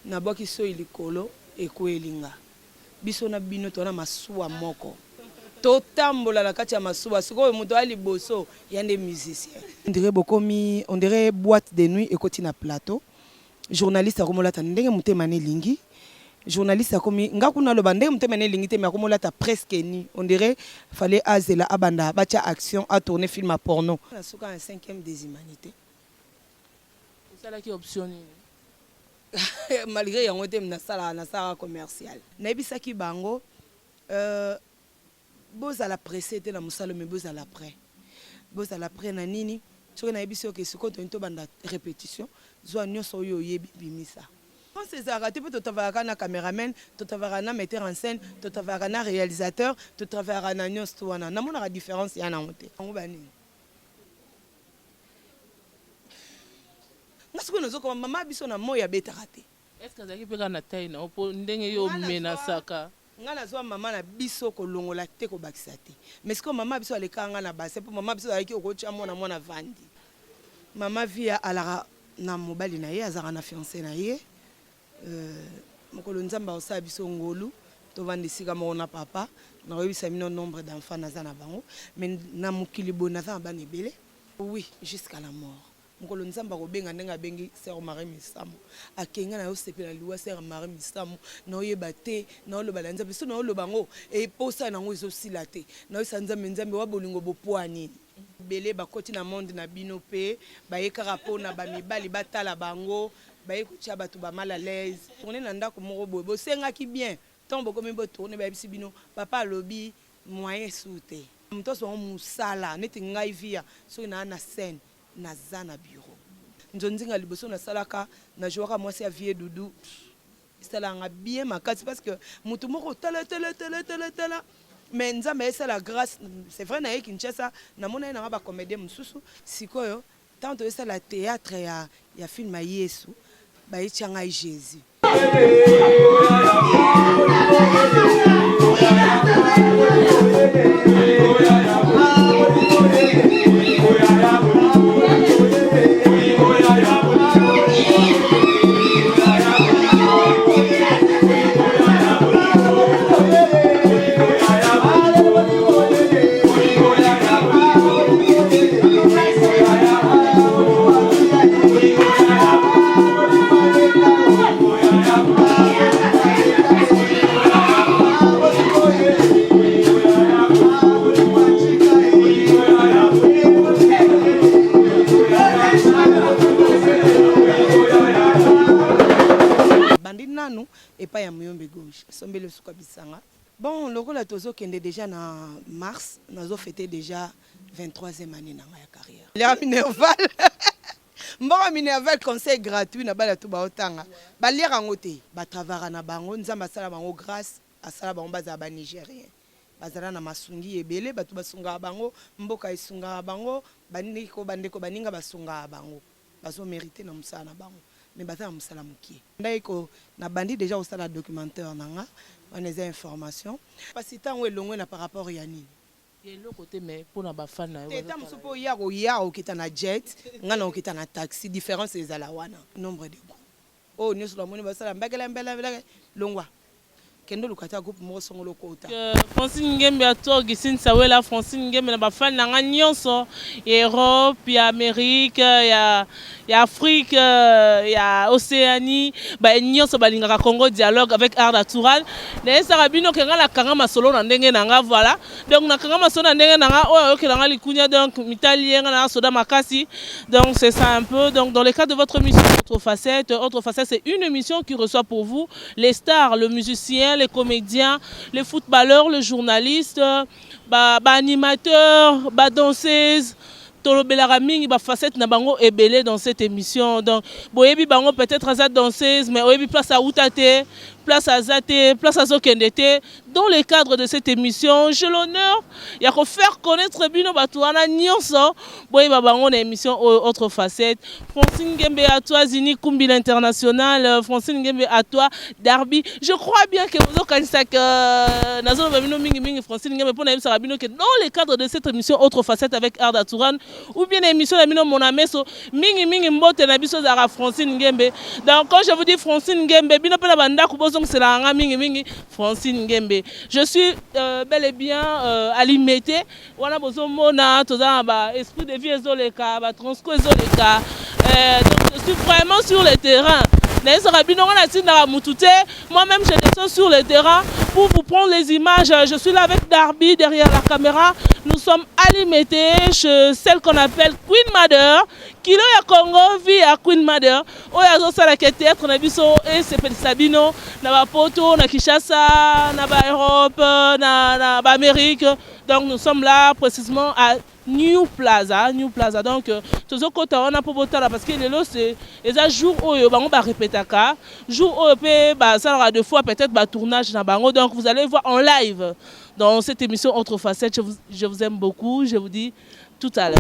na boki so ilikolo ekoelinga biso na bino tona masuwa moko totambola na kati ya masuwa sikoyo moto ali boso yande musicien on dirait boîte de nuit ekoti na plateau journaliste akomolata ndenge motema ne lingi journaliste akomi ngakuna loba ndenge motema ne lingi te mais akomolata presque ni on dirait fallait azela abanda bacha action à tourner film à porno na suka en 5e des humanités ça là qui option malgré yango te na sala commercial nayebisaki bango bozala pressé te na mosala mais bozala prêt na nini soki nayebisi oke sikoyo toni tobanda répétition zwa nyonso oyo oyebi bimisa ezalaka te mpe totavalaka na caméraman totavalaka na metteur en scène totavalaka na réalisateur totavalaka na nyonso to wana namonaka différence ya nango te yango banini nga sikoyo nazokoma mama biso na moi abetaka te est-ce que azalaki mpe kaka na tai na opo ndenge yo menasaka nga nazwa mama na biso kolongola te kobakisa te mais sikoyo mama biso alekaka nga na base mpo mama biso azalaki okotya mwana vandi mama via alaka na mobali na ye azalaka na fiancé na ye mokolo nzambe akosala biso ngolu tovanda esika moko na papa nakoyebisa bino nombre d'enfants naza na bango mais na mokili boye naza na bana ebele oui jusqu'à la mort mokolo nzambe akobenga ndenge abengi sœur Marie Misamo akenga na yo sepela liwa sœur Marie Misamo naoyeba te naoloba na nzambe so naoloba ngo eposa nango ezosila te naoyesa nzambe wa bolingo bopoa nini bele bakoti na monde na bino pe bayekaka mpona bamibali batala bango bayekotia bato mal à l'aise tourne na ndako moko boye bosengaki bien ntango bokomi botourne bayebisi bino papa alobi moyen su te moto azongo mosala neti ngai via soki naa na scène naza na bureau nzonzinga liboso nasalaka najwaka mwasi ya vie dudu esalanga bien makasi parce que motu moko tala mais nzambe esala grâce c'est vrai naye Kinshasa namona ye nanga bacomédien mosusu sikoyo ntango toyesala théâtre ya film ya Yesu bayetya ngai Jésus et pas ya muyombe gauche sombele suka bisanga bon lokola tozo kende déjà na mars nazo fêté déjà 23e année na ma carrière la Minerval mboka Minerval conseil gratuit na bala to baotanga balira ngote batravara na bango nzamba sala bango grâce asala bango baza ba Nigérien bazala na masungi ebele batu basunga bango mboka isunga bango bandeko baninga basunga bango bazo mériter na musala na bango mais baza musala mukie ndaiko na bandi déjà osala documentaire nanga on les informations parce que tant elongwe na par rapport ya nini yelo côté mais pona ba fan na yo ta musupo ya okita na jet ngana okita na taxi différence ezala wana nombre de go oh nyoso la moni basala mbagela mbela longwa kendo lukata groupe mo songolo kota Francine Ngembe ato Gisine Sawela Francine Ngembe na ba fan na nyonso Europe ya Amérique ya Afrique ya Océanie ba nyonso balingaka Congo dialogue avec art natural na esaka bino kenga la kanga masolo na ndenge nanga voilà donc na kanga masolo na ndenge nanga oyo okelanga likunya donc mitalienga na soda makasi donc c'est ça un peu donc dans le cadre de votre émission Autre Facette c'est une émission qui reçoit pour vous les stars le musicien les comédiens, les footballeurs, les journalistes, animateurs, danseuses, tolobelaka mingi ba facette na bango ebele dans cette émission. Donc boyebi bango peut-être aza danseuse mais oyebi place à outate, place à zate, place à zokendete. Dans le cadre de cette émission, j'ai l'honneur ya ko faire connaître bino batu wana nyonso boyeba bango na émission Autre Facette. Francine Ngembe à toi Zini Kumbi l'international, Francine Ngembe à toi Darby. Je crois bien que vous okanisaka que nazo ba bino mingi Francine Ngembe pona yebisa bino que dans le cadre de cette émission Autre Facette avec Art Natural, ou bien émission de Mino Monameso, mingi mingi mbote na biso za Francine Ngembe. Donc quand je vous dis Francine Ngembe, bino pe na banda ko bozong c'est la mingi mingi Francine Ngembe. Je suis bel et bien alimenté. Wana bozo mona toza ba esprit de vie ezoleka, ba transco ezoleka. Donc je suis vraiment sur le terrain. Moi-même, je descends sur le terrain pour vous prendre les images. Je suis là avec Darby derrière la caméra. Nous sommes alimentés chez celle qu'on appelle Queen Mother. Kilo ya Congo vit à Queen Mother. Oyazo salake théâtre na biso et c'est petit Sabino na ba Poto, na Kinshasa, na ba Europe, na ba Amérique. Donc nous sommes là précisément à New Plaza. Donc tous les côtés on a pour botala parce que les lots c'est les jours où on va répéter ka jour où ça aura deux fois peut-être ba tournage na bango. Donc vous allez voir en live dans cette émission Autre Facette. Je vous aime beaucoup. Je vous dis tout à l'heure.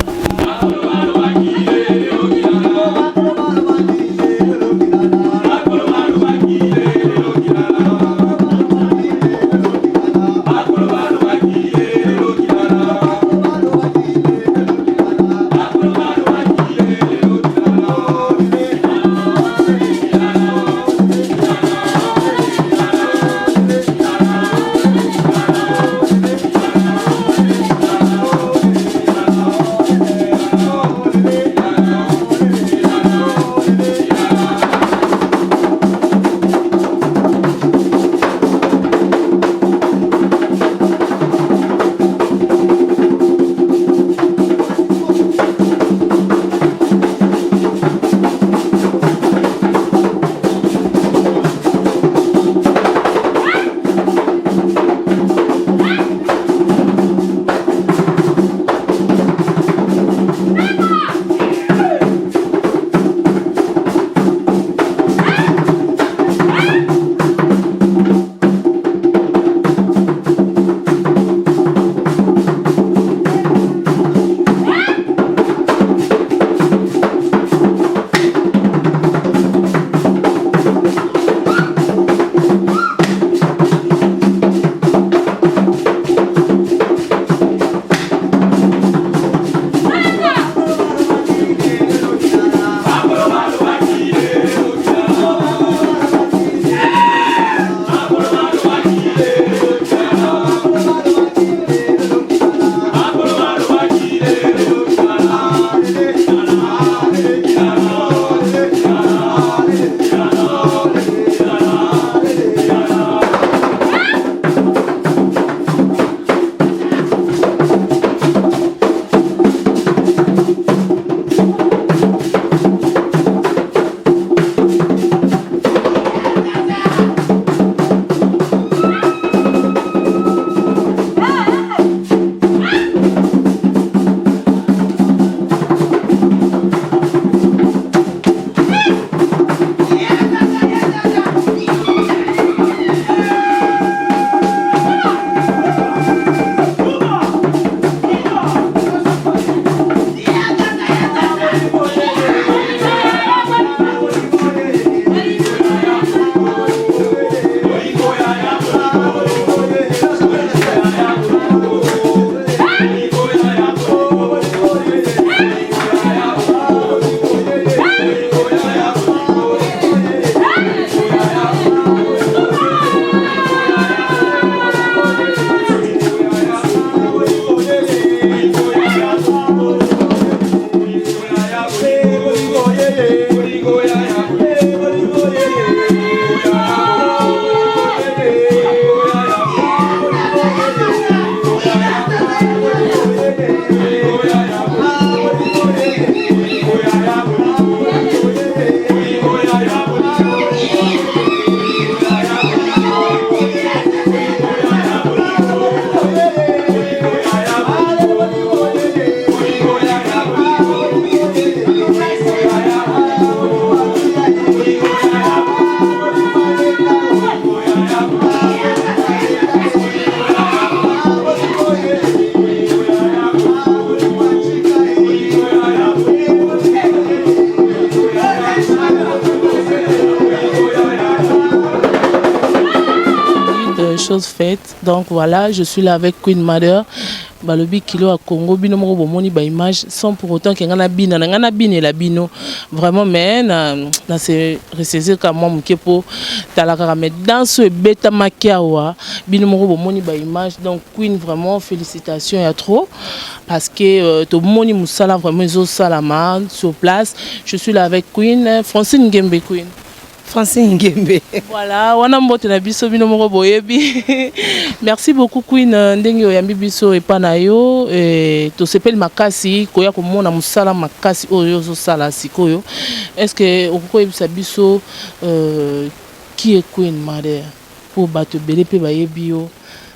Chose faite. Donc voilà, je suis là avec Queen Mother. balobi kilo à Congo bino moko bomoni ba image sans pour autant que ngana bina na ngana bine la bino vraiment mais na se ressaisir comme moi muke po talaka mais dans ce beta makiawa bino moko bomoni ba image donc Queen vraiment félicitations ya trop parce que to moni musala vraiment zo salama sur place je suis là avec Queen Francine Ngembe Queen Francine Ngembe. Voilà, wana mbote na biso bino moko boyebi. Merci beaucoup Queen ndenge oyambi biso epa na yo to sepeli makasi koya komona musala makasi oyo zo sala sikoyo. Est-ce que okoyebisa biso qui est Queen Mother pour bato belé pe bayebi yo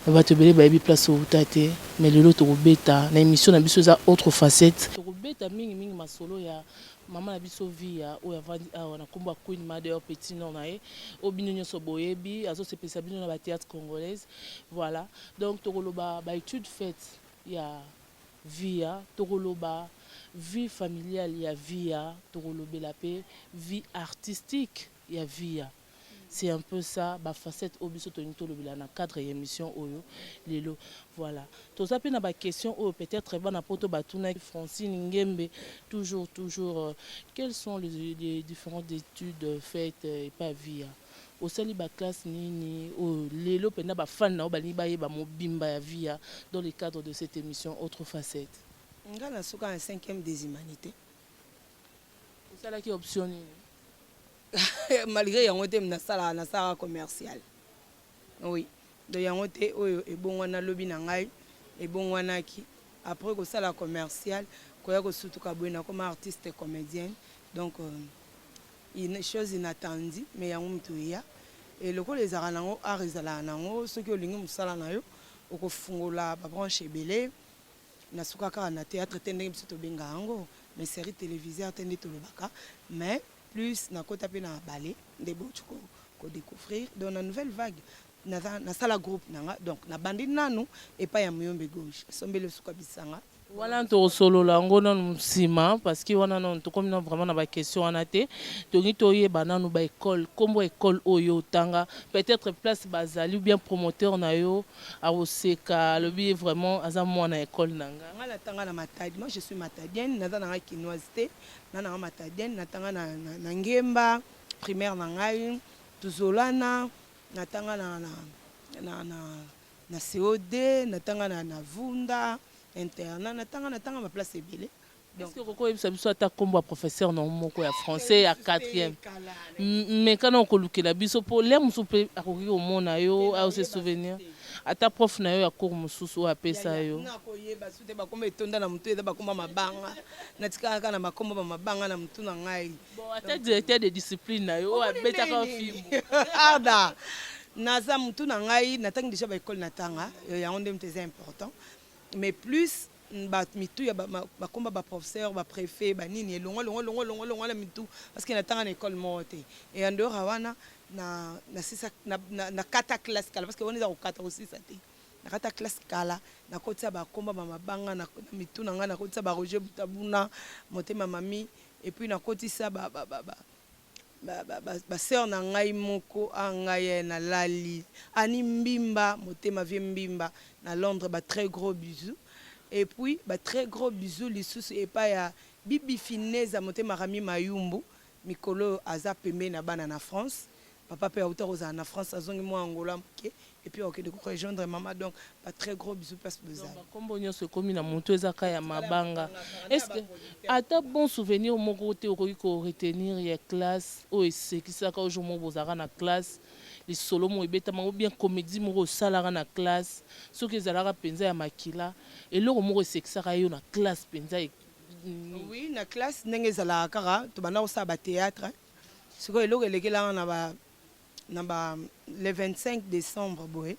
bato belé bayebi place au tate mais lelo to beta na émission na biso za autre facette. To beta mingi masolo ya maman na biso via o ya vandi awa na komba Queen Mother petit nom na e o bino nyonso boyebi azo se pesa bino na ba théâtre congolaise voilà donc tokoloba ba étude faite ya via tokoloba vie familiale ya via tokolobela pe vie artistique ya via. C'est un peu ça, ba facette obiso to nito lobela na cadre émission oyo lelo voilà. Toza pe na ba question oyo peut-être ba na poto batuna Francine Ngembe toujours quelles sont les différentes études faites et pas via au sali ba classe nini o lelo pena ba fan na ba ni ba yeba mobimba ya via dans le cadre de cette émission autre facette. Ngala soka en 5e des humanités. Au sala qui option nini? Malgré yango te na sala commercial. Oui. Donc yango te oyo ebongwana lobi na ngai ebongwana ki après ko sala commercial ko ya ko sutuka bwena comme artiste et comédienne donc une chose inattendue mais yango mituya et le ko les aranango arizala nango ce qui olingi musala na yo okofungola ba branche ebele na suka ka na théâtre tendenge biso to benga yango mais série télévisée tendé to lobaka mais plus na kota pe na balé des beaux ko découvrir dans la nouvelle vague na sala groupe nanga donc na bandi nanu et pas ya muyombe gauche sombele suka bisanga voilà to solo la ngona musima parce que wana non to comme vraiment na ba question anate to ngi to yeba nanu ba école kombo école oyo tanga peut-être place bazali ou bien promoteur na yo a oseka le bi vraiment aza mwana école nanga ngala tanga na matadi moi je suis matadienne na na kinoisité na matadienne na tanga na ngemba primaire na ngai tuzolana na tanga na COD na tanga na vunda interna na tanga ma place ebele. Est-ce que koko yebisa biso ata kombo professeur na moko ya français ya 4e mais kana okolukela biso po le musu pe akoki omona yo a se souvenir ata prof na yo ya cours mususu apesa yo na koyeba sute ba komba etonda na mutu eza ba komba mabanga na tika kana makomba ba mabanga na mutu na ngai bon ata directeur de discipline na yo abeta ka film arda naza mutu na ngai natangi déjà ba école na tanga yango nde mteza important mais plus ba mitu ya ba komba ba professeur ba préfet ba nini longo la mitu parce que na tanga na école moté et en dehors wana na sisa na kata classe kala parce que on est au 4 aussi ça té na kata classe kala na kotia ba komba ba mabanga na mitu na nga na kotia ba Roger Butabuna motema mami et puis na kotisa ba sœur na ngai moko angaye na lali ani mbimba motema vie mbimba na Londres ba très gros bisous et puis ba très gros bisous lisusu et pas ya bibi fineza motema rami mayumbu mikolo aza pembe na bana na France papa pe auteur aux na France azongi mo Angola mke et puis ok de rejoindre maman donc pas très gros bisous parce que ça kombo nyonso komi na moto ezaka ya mabanga est-ce que ata bon souvenir moko te okoki ko retenir ya classe o esekisaka ojo mo bozaka na classe les solo mo ebeta mango bien comédie moko salara na classe soki ezalaka penza ya makila eloko moko esekisaka yo na classe penza oui na classe ndenge ezalaka kaka tobanda kosala ba théâtre sikoyo eloko elekelanga na ba le 25 décembre boye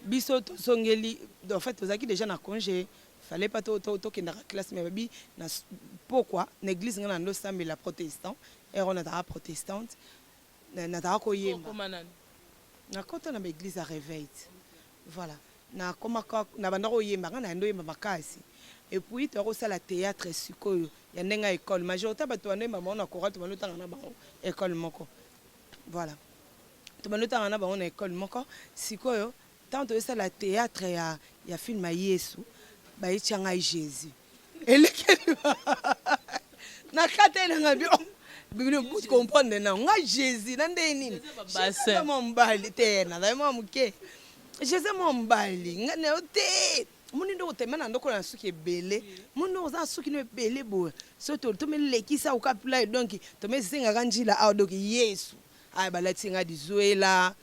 biso tosongeli en fait tozaki déjà na congé fallait pas to kenda classe mais babi na pourquoi l'église ngana ndo sambela protestant et on a protestante na ta ko yemba na kota na église à réveil voilà na komaka na banda ko yemba ngana ndo yemba makasi et puis tu as la théâtre sikoyo ya ndenga école majorité bato ande mama na chorale to balotanga na bango école moko voilà to balotanga na bango na école moko sikoyo tant tu as la théâtre ya film ya Yesu bayetia ngai Jésus elekeli na kata na ngai bino but comprendre na ngai Jésus na nde nini Jésus mo mbali tena na mo muke Jésus mo mbali ngane ote muni ndo temana ndoko na suki ebele muni oza suki no ebele bo so to me lekisa ukapula donc to me zinga kanjila aw donc Yesu ay balati nga dizuela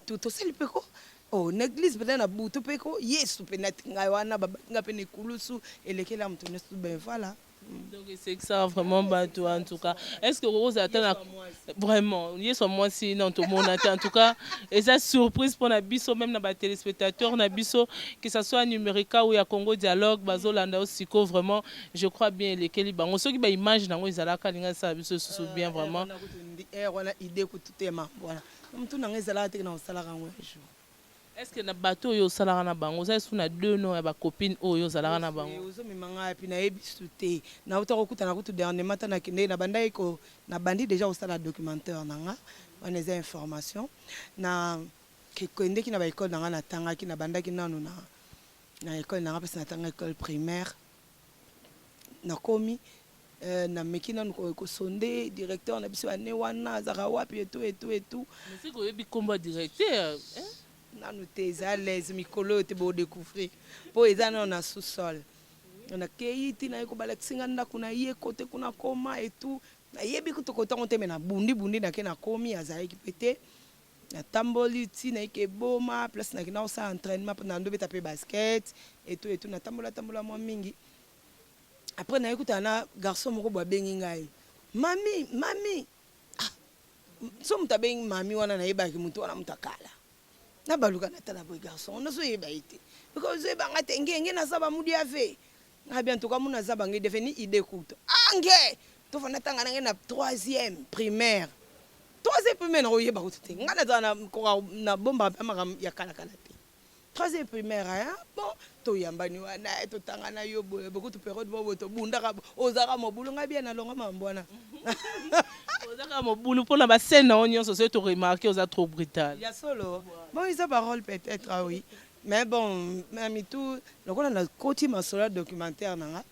tout seli peko oh l'église peut na butu peko Yesu penati nga wana baba nga pene kulusu elekela mtu nesu ben voilà. Donc c'est que ça vraiment bateau en tout cas. Est-ce que Rose attend vraiment il soit moi si non tout le monde attend en tout cas et ça surprise pour Nabiso même na téléspectateurs Nabiso que ça soit numérica ou ya Congo dialogue bazolanda aussi ko vraiment je crois bien lesquels bango ceux qui ba image nango izalaka linga ça biso se bien vraiment on a idée que tout est voilà mtu nanga ezala te na osala kango un jour. Est-ce que na bateau yo salaka na bango ça est na deux noms ya ba copine oyo salaka na bango ozo mimanga puis na yebisu te na utako kutana kutu dernièrement na kende na bandai ko na bandi déjà osala documentaire nanga on les informations na kende ki na ba école nanga na tanga ki na bandaki nanu na école nanga parce na tanga école primaire na komi na mekina ko sonde directeur na biso ane wana zaka wapi et tout mais c'est ko yebi combat directeur hein nanu te eza l'aise mikolo te bo découvrir po eza na sous-sol on a keiti na ko balaksinga ndako na ye kote kuna koma et tout na yebi ko to kota on te mena bundi na ke na komi azai ki pété na tamboli ti na ke boma place na kina osa entraînement pendant ndo beta pe basket et tout na tambola mo mingi après na écoute na garçon moko bo bengi ngai mami ah so mutabengi mami wana na yeba ki mutu wana mutakala na baluka na tala boy garçon on so yeba ite because yeba ngate ngenge na saba mudi ave na bien to ka muna saba ngi deveni idée kuto ange to fana tanga na 3e primaire 3e primaire na yeba kuto ngana na ko na bomba pa ya kala te 3e primaire hein bon to yambani wana to tanga na yo boye beaucoup de période bo to bunda ka ozaka mobulu nga bien na longa mambwana ozaka mobulu pour la ba scène on so to remarquer oza trop brutal ya solo bon ils ont parole peut-être oui mais bon même tout donc on a côté masolo documentaire nanga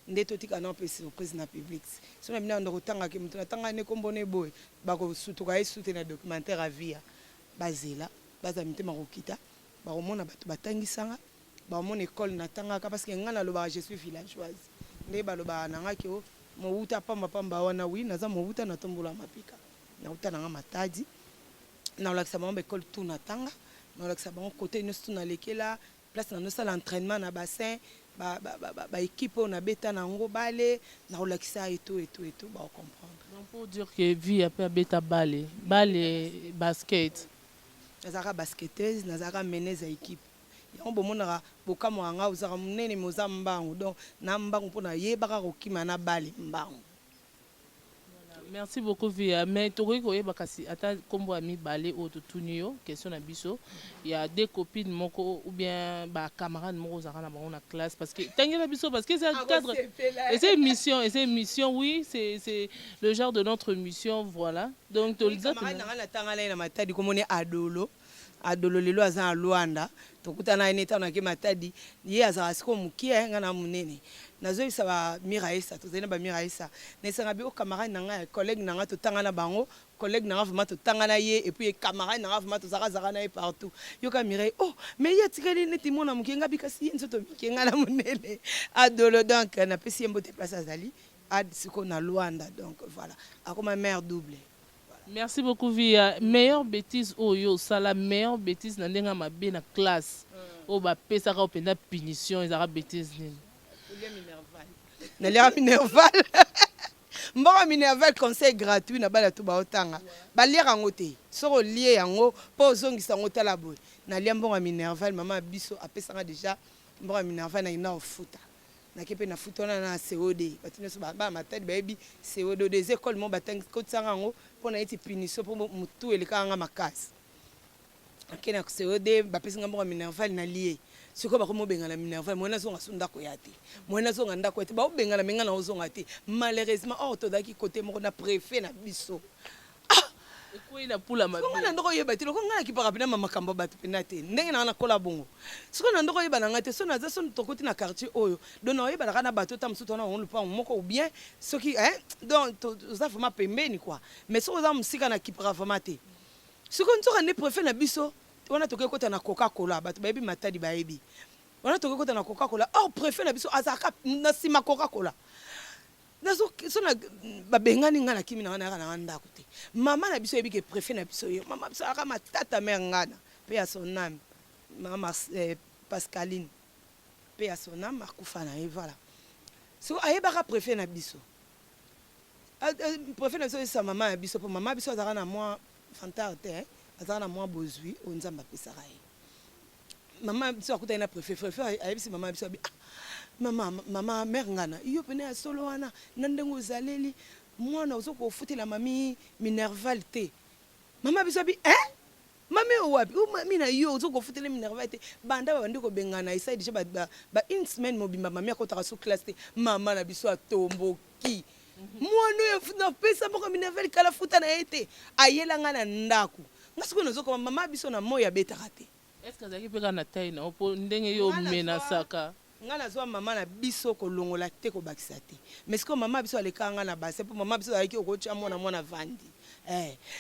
ndeto tika na pe surprise na public so même na ndoko tanga ke mutu tanga ne kombone boy bako sutuka esute na documentaire à via bazela bazamite makokita bakomona bato batangisanga bakomona école na tangaka parce que ngana loba je suis villageoise nde baloba nanga ke mo uta pamba wana wi naza mo uta na tombola mapika na uta nanga matadi na olakisa bango école tout na tanga na olakisa bango côté nyonso na lekela place na nosala entraînement na bassin ba équipe on a beta na ngo bale na olakisa et tout ba comprendre donc pour dire que vie après beta bale basket nazaka basketteuse nazaka meneuse ya équipe yango bomonaka bokamo anga ozaka munene moza mbangu donc na mbangu mpona yebaka kokima na bale mbangu. Merci beaucoup Via mais tokoki koyeba kasi ata kombo ya mibale oyo totuni yo question na biso il y a des copines moko ou bien ba camarades moko ozaka na bango na classe parce que tangela biso parce que c'est un cadre et c'est une mission oui c'est le genre de notre mission voilà donc to liza na tangala na matadi komone adolo lelo aza Luanda tokutana neta na ke matadi ye azaka siko mukie ngana munene nazoyisa ba miraisa tozena ba miraisa nesanga bi o camarade nanga collègue nanga totangana bango collègue nanga vraiment totangana ye et puis camarade nanga vraiment tozaka na ye partout yoka mirai oh mais ye tikeli neti mona mukie ngabi kasi yenzo to mukie ngana munene adolo donc na pesi mbote place azali ad siko na Luanda donc voilà akoma mère double. Merci beaucoup Via meilleure bêtise oyo sala meilleure bêtise na ndenga mabe na classe o ba pesa ka openda punition ezaka bêtise nini na lia Minerval mboka Minerval conseil gratuit na bala to ba otanga ba lire yango te soko lié yango po zongisa ngo tala boy na lia mboka Minerval mama biso apesanga déjà mboka Minerval na ina ofuta na kepe na futona na COD batino so ba matadi baby COD des écoles mo batang ko tsanga ngo pona iti punition po mutu elekanga makasi akena ko COD ba pesinga mboka Minerval na lié siko ba ko mo benga na Minerval mona so ngasunda ko yate mona so nganda ko ete ba benga na menga na ozonga te malheureusement to daki côté moko na préfet na biso Ekoi na pula mabe. Siko na ndoko yeba te loko ngana kipaka pena makambo bato pena te. Ndenge na kola bongo. Siko na ndoko yeba na ngate so na za so tokoti na quartier oyo. Don na yeba na bato ta msuto na on pa moko ou bien soki donc za vraiment pembeni quoi. Mais so za musika na kipaka vraiment te. Siko nzoka ne préfet na biso wana toke kota na Coca-Cola bato bayebi matadi bayebi. Wana toke kota na Coca-Cola. Oh préfet na biso azaka na sima Coca-Cola. Nazo so na babengani ngana kimi na ngana ndako te. Mama na biso yebike préfet na biso yo. Mama biso aka matata mère ngana. Pe à son âme. Mama Pascaline. Pe à son âme akufa na et voilà. So ayebaka préfet na biso. Préfet na biso sa mama na biso pour mama biso azaka na moi fantard te. Azaka na moi bozui o nzamba pesaka ye. Mama biso akuta na préfet ayebisi mama biso bi mama mère ngana iyo pene ya solo wana nandengo zaleli mwana uzoko futela mami Minerval te mama biso bi mami owapi mami na yo uzoko futela Minerval te banda bandiko bengana isa déjà ba une semaine mobimba mami akotaka so classe te mama na biso atomboki mwana yo funa pesa moko Minerval kala futa na ete ayela ngana ndako ngasiko nozoko mama biso na moya betaka te. Est-ce que zaki peka na taille na opo ndenge yo menasaka ngana zo mama na biso ko longola te ko bakisa te mais siko mama biso aleka ngana base po mama biso ayiki okocha mwana vandi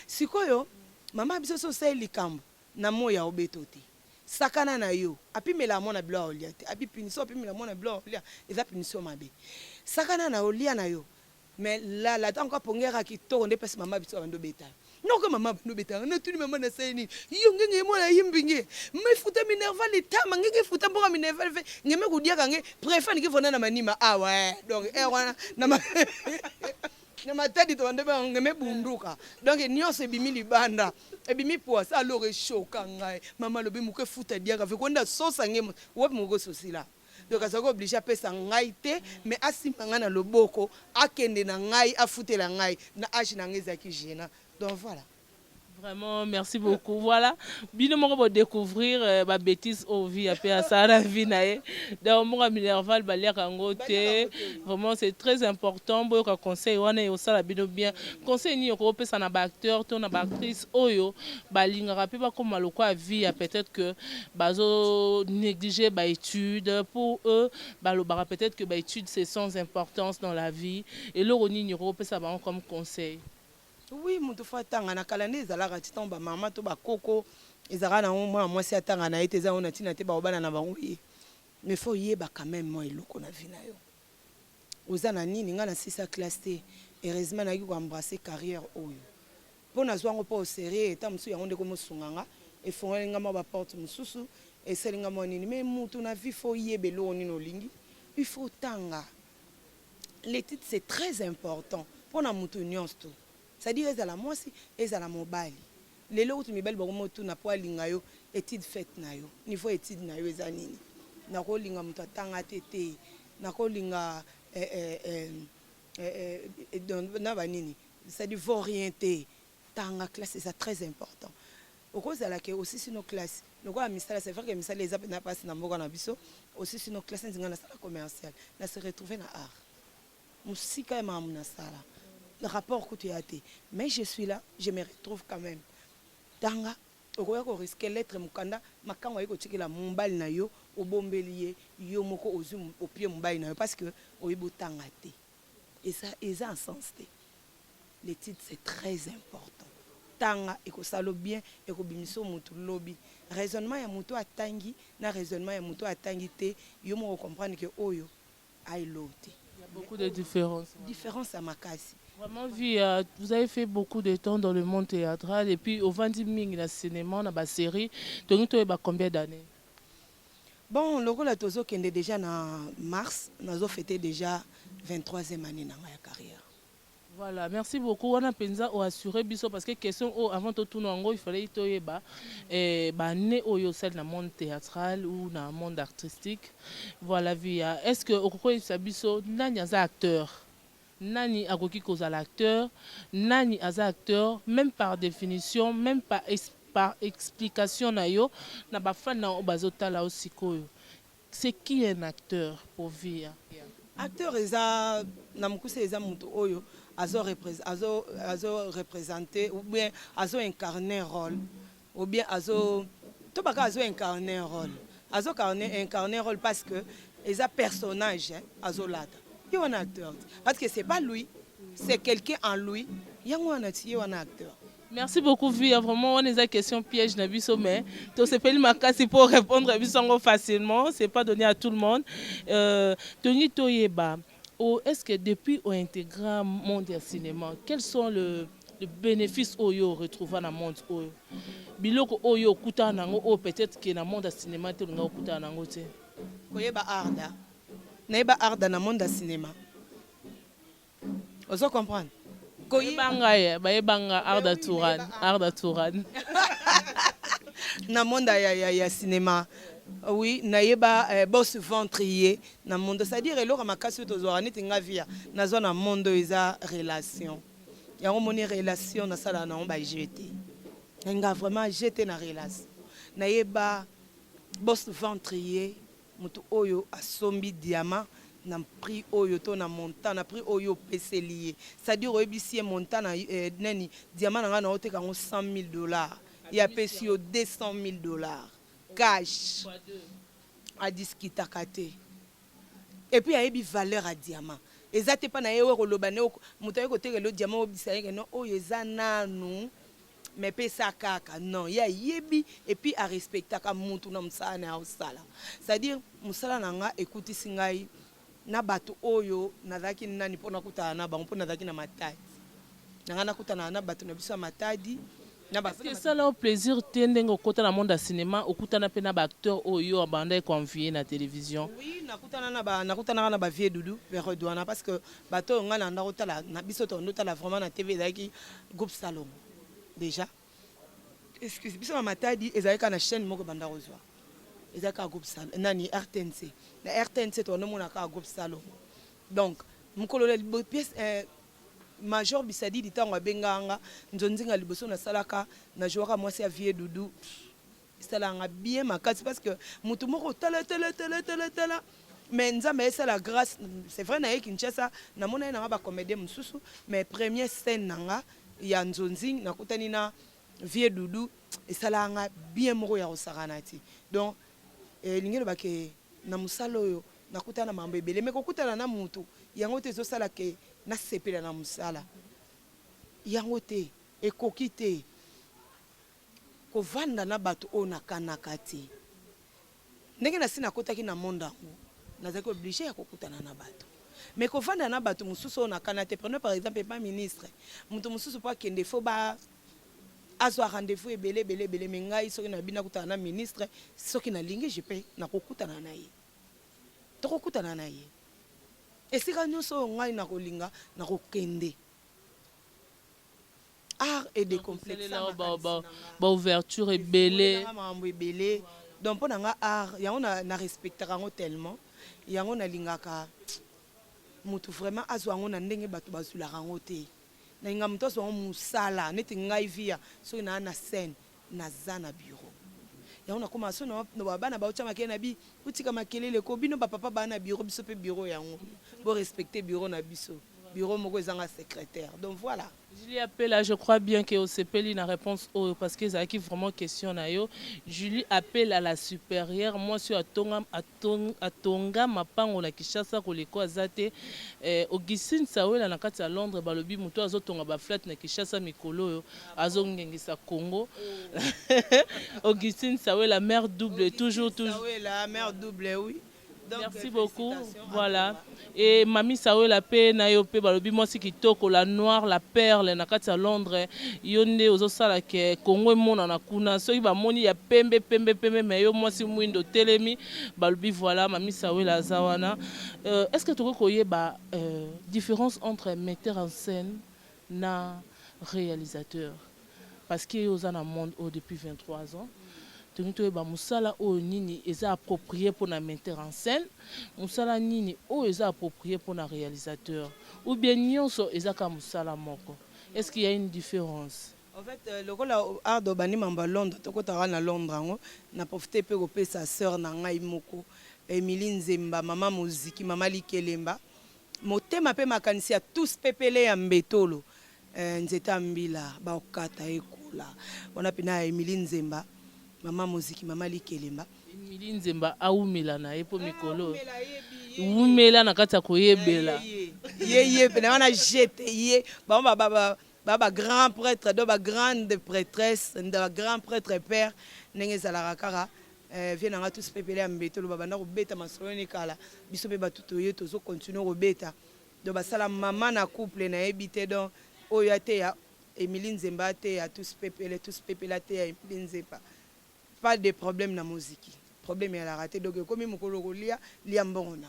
sikoyo mama biso so sai likambo na moya obeto te sakana na yo apimela mwana bila olia te api punition apimela mwana bila olia eza punition mabe sakana na olia na yo mais la tanko pongera ki to nde pesa mama biso bando beta. Non que maman no beta na tuni mama na saini yo ngenge mona yimbinge me futa Minerval etama ngenge futa mboka Minerval fe ngeme kudia kange préfet ngi fona na manima ouais donc wana na matadi to ndebe ngeme bunduka donc nyose ebimi libanda ebimi poa ça alors choka ngai mama lobi muke futa diaka fe konda sosa ngemo wopi muko sosila donc azako obligé pesa ngai te mais asimanga na loboko akende na ngai afutela ngai na age na ngeza ki jena. Donc voilà. Vraiment, merci beaucoup. Voilà. Bien, on va découvrir ma bêtise au vie après à ça la vie nae. Donc moi Minerval balia kangote. Vraiment c'est très important pour que conseil on est au sala bien. Conseil ni ko pesa na ba acteur, to na ba actrice oyo balinga rapé pas comme maloko à vie peut-être que bazo négliger ba études pour eux balobara peut-être que ba études c'est sans importance dans la vie et le roni ni ko pesa ba comme conseil. Oui, mutu fa tanga na kalande ezalaka titan ba mama to ba koko ezalaka na mwa mwasi atanga na ete ezana tina te ba obana na bango ye. Mais faut yeba quand même moi eloko na vie na yo. Ozana nini nga na 6e classe te heureusement na ki ko embrasser carrière oyo. Pona zwango pa au sérieux eta musu ya onde ko musunganga e fonga nga ba porte mususu e selinga mo nini mais mutu na vie faut yebe lo nino lingi. Il faut tanga. L'étude c'est très important pona mutu nyonso. C'est-à-dire ezala mwasi ezala mobali lelo utu mibali bako motu na po alinga yo étude faite na yo niveau étude na yo eza nini na ko linga mutu atanga tete na ko linga na ba nini c'est-à-dire faut orienter tanga classe c'est très important au cause la que aussi sur nos classes donc à misala c'est vrai que misala les apena passe na mboka na biso aussi sur nos classes nzinga na sala commerciale na se retrouver na art musika ma na sala le rapport que tu as été. Mais je suis là, je me retrouve quand même. Tanga, au risque l'être mukanda, makangwa yeko tiki la mumbali na yo, au bombelier, yo moko ozum au pied mumbali na yo, parce que oibo tanga te. Et ça en sens te. L'étude c'est très important. Tanga eko salo bien, eko bimiso mutu lobby. Raisonnement ya mutu atangi, na raisonnement ya mutu atangi te, yo moko comprendre que oyo ay lote. Il y a beaucoup de différences. Différence à makasi. Vraiment, vous avez fait beaucoup de temps dans le monde théâtral et puis au 20 000 dans le cinéma, dans la série, donc tu as combien d'années? Bon, le rôle de Tozo qui est déjà en mars, nous avons fêté déjà 23e année dans ma carrière. Voilà, merci beaucoup. On a pensé à assurer biso parce que question avant tout tourner il fallait que né au dans le monde théâtral ou dans le monde artistique. Voilà, via. Est-ce que au cours de biso nani as acteur? Nani akoki koza l'acteur, nani aza acteur, même par définition, même par explication na yo, na ba fan na bazota la aussi koyo. C'est qui un acteur pour vivre? Acteur eza na mukuse eza mutu oyo azo représenter ou bien azo incarner rôle ou bien azo to baka azo incarner rôle azo incarner rôle parce que les personnage azo lata il y a un acteur parce que c'est pas lui c'est quelqu'un en lui il y a un acteur. Merci beaucoup, Via. Vraiment, on a des questions pièges, mais tu sais pas le pour répondre facilement. C'est pas donné à tout le monde. Tony Toyeba, est-ce que depuis on intégré le monde du cinéma, quels sont les bénéfices oyo retrouver dans le monde oyo? Biloko oyo kuta nango o peut-être que dans le monde du cinéma te nga kuta nango te. Koyeba arda. Naeba arda dans le monde du cinéma. Vous comprenez? Bayebanga Arda Touran. Na monde ya cinéma. Oui, naeba boss ventrier na monde, c'est-à-dire eloko makasi to zo aniti ngavia na zona monde eza relation. Ya moni relation na sala na on ba jeter. Nga vraiment jeter na relation. Naeba boss ventrier mutu oyo asombi diamant na prix oyo to na montant na prix oyo peselier c'est-à-dire oyebisie montant na nani diamant nga na oteka ngo $100,000 ya pesio $200,000 cash a discuter kate et puis ayebi valeur à diamant ezate pa na yewe koloba ne mutaye koteka le diamant obisayeke no oyo ezananu mais pesa kaka non ya yebi et puis a respecter ka mutu na msala na osala c'est-à-dire musala nanga écoute singai na bato oyo nazaki nani pona kutana na bango pona nazaki na matadi nanga nakutana na bato na biso matadi na bato c'est ça le plaisir tendengo kota na monde du cinéma okutana pe na ba acteur oyo abanda convier na télévision. Oui, nakutana na ba vie dudu vers douana parce que bato nga na ndakotala na biso to ndotala vraiment na TV ezaki groupe salon déjà excuse biso matadi ezalika na chaîne moko banda rozwa ezaka groupe salon nani RTNC na RTNC to no mona ka groupe salon donc mukolo le pièce major bisadi ditango abenganga nzonzinga liboso na salaka na jouaka mwasi ya vie dudu salanga bien makasi parce que mutu moko tala mais nzambe esa la grâce c'est vrai na Kinshasa na mona na ba comédien mususu mais première scène nanga ya nzonzinga nakutani na vie dudu esalanga bien moko ya osaranati donc lingelo bake na musalo oyo nakutana mambo ebele mais kokutana na mutu yango te ezosala ke nasepela na musala yango te ekoki te kovanda na bato oyo nakanaka te ndenge nasi nakotaki na monde yango nazalaki oblige ya kokutana na bato mais kovanda na bato mosusu oyo nakana te prenez par exemple pas ministre mutu mosusu po akende fo ba azwa rendez-vous ebele mais ngai soki na bina kutana na ministre soki nalingi je pe nakokutana na ye tokokutana na ye esika nyonso oyo ngai nakolinga nakokende art et de complexe ba ouverture ebele mambo ebele donc mpo na nga art yango na respectaka yango tellement yango nalingaka mutu vraiment azwa yango na ndenge bato bazulaka yango te nalinga mutu azwa yango mosala neti ngai via soki naa na scène naza na bureau yango nakoma so na bana baotya makele na bi utika makelele ko bino bapapa baa na bureau biso mpe bureau yango bo respecter bureau na biso bureau moko ezanga secrétaire donc voilà. Julie appelle, je crois bien que au CPL une réponse parce que ça qui vraiment question na yo. Julie appelle à la supérieure. Moi sur atonga mapango na Kinshasa ko leko azate Augustine Sawela na kati ya Londres balobi muto azotonga ba flat na Kinshasa mikolo yo azongengisa Congo. Augustine Sawela mère double toujours Sawela mère double oui. Donc, merci beaucoup. Voilà. Et Mami Sawela pe na yo pe balobi mwasi kitoko la noire la perle na kati ya Londres yonde ozosala ke Congo mona na kuna soki ba moni ya pembe mais yo mwasi mwindo telemi balobi voilà Mami Sawela zawana. Est-ce que tu connais ba différence entre metteur en scène na réalisateur parce que aux en monde depuis 23 ans Tonito ba musala o nini eza approprié pour na metteur en scène musala nini o eza approprié pour na réalisateur ou bien nyonso eza ka musala moko est-ce qu'il y a une différence? En fait le rôle art do bani mamba Londres tokota na Londres ngo na profiter pe ko sa sœur na ngai moko Emily Nzemba mama muziki mama Likelemba motema pe makanisi ya tous pepele ya mbetolo nzeta mbila baokata ekola wana pena Emily Nzemba mama muziki mama likelemba Emily Nzemba aumela na epo mikolo umela na kati ya koyebela ye pena wana jete ye ba grand prêtre do ba grande prêtresse ba grand prêtre père ndenge ezalaka kaka vie nanga tous pepele ya mbetolo babanda kobeta masolo ni kala biso pe batuto ye tozo continuer kobeta do basala mama na couple na ebité donc oyo ate ya Emily Nzemba ate ya tous pepele ate ya Emily Nzemba pas de problème na musique problème ya la raté donc comme mokolo kolia lia mbongo na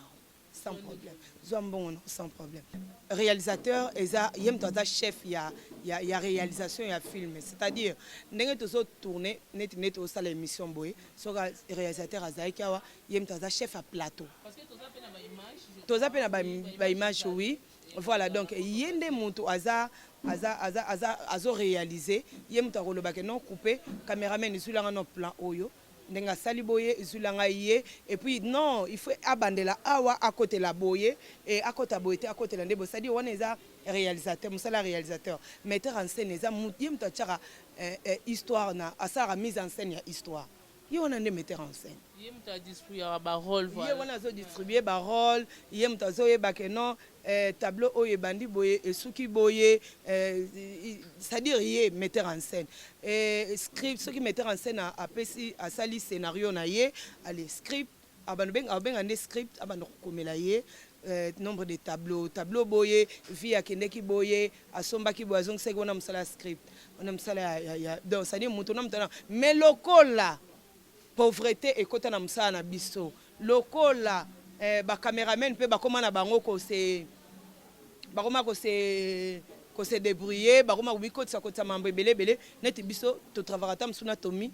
sans problème zombongo sans problème réalisateur eza yem tata chef ya réalisation ya film c'est-à-dire ndenge tozo tourner net au sala émission boye so réalisateur azaki awa yem tata chef à plateau parce que toza pe na ba image oui voilà donc yende mutu azo réaliser yem to koloba ke non couper caméraman isulanga no plan oyo ndenga sali boye izulanga ye et puis non il faut abandela awa à côté la boye et à côté boye à côté la ndebo c'est-à-dire on est réalisateur musala réalisateur metteur en scène eza yem to tchara histoire na asara mise en scène ya histoire ye on est metteur en scène ye muta distribuer ba rôle voilà ye wana zo distribuer ba rôle ye muta zo yeba ke non tableau oye bandi boye esuki boye c'est-à-dire ye metteur en scène script ceux qui metteur en scène a pesi a sali scénario na ye allez script abanu benga ne script abanu komela ye nombre de tableau boye via kendeki boye asombaki boye azong seki wana musala script wana musala ya donc c'est-à-dire mutu na mutana mais lokola pauvreté ekota na musala na biso lokola ba cameraman pe bakoma na bango ko se bakoma ko se débrouiller bakoma kubikotisa kotisa mambo ebele neti biso to travailler tam suna Tommy